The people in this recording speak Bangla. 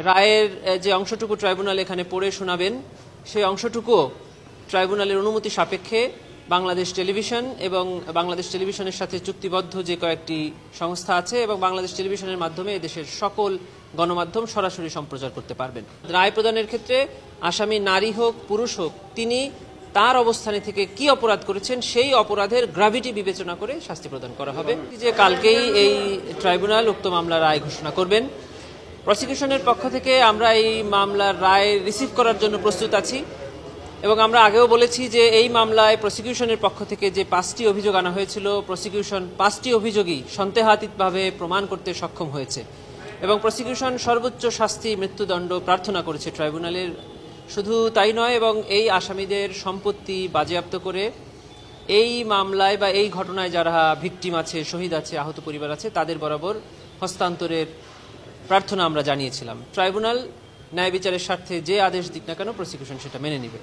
রায়ের যে অংশটুকু ট্রাইব্যুনাল এখানে পড়ে শোনাবেন সেই অংশটুকু ট্রাইব্যুনালের অনুমতি সাপেক্ষে বাংলাদেশ টেলিভিশন এবং বাংলাদেশ টেলিভিশনের সাথে চুক্তিবদ্ধ যে কয়েকটি সংস্থা আছে এবং বাংলাদেশ টেলিভিশনের মাধ্যমে এদেশের সকল গণমাধ্যম সরাসরি সম্প্রচার করতে পারবেন। রায় প্রদানের ক্ষেত্রে আসামি নারী হোক পুরুষ হোক তিনি তার অবস্থানে থেকে কি অপরাধ করেছেন সেই অপরাধের গ্র্যাভিটি বিবেচনা করে শাস্তি প্রদান করা হবে। যে কালকেই এই ট্রাইব্যুনাল উক্ত মামলার রায় ঘোষণা করবেন। প্রসিকিউশনের পক্ষ থেকে আমরা এই মামলার রায় রিসিভ করার জন্য প্রস্তুত আছি এবং আমরা আগেও বলেছি যে এই মামলায় প্রসিকিউশনের পক্ষ থেকে যে 5টি অভিযোগ আনা হয়েছিল প্রসিকিউশন 5টি অভিযোগই সন্দেহাতীতভাবে প্রমাণ করতে সক্ষম হয়েছে এবং প্রসিকিউশন সর্বোচ্চ শাস্তি মৃত্যুদণ্ড প্রার্থনা করেছে ট্রাইব্যুনালের। শুধু তাই নয় এবং এই আসামিদের সম্পত্তি বাজেয়াপ্ত করে এই মামলায় বা এই ঘটনায় যারা ভিকটিম আছে, শহীদ আছে, আহত পরিবার আছে তাদের বরাবর হস্তান্তরের প্রার্থনা আমরা জানিয়েছিলাম। ট্রাইব্যুনাল ন্যায় বিচারের স্বার্থে যে আদেশ দিক না কেন প্রসিকিউশন সেটা মেনে নেবে।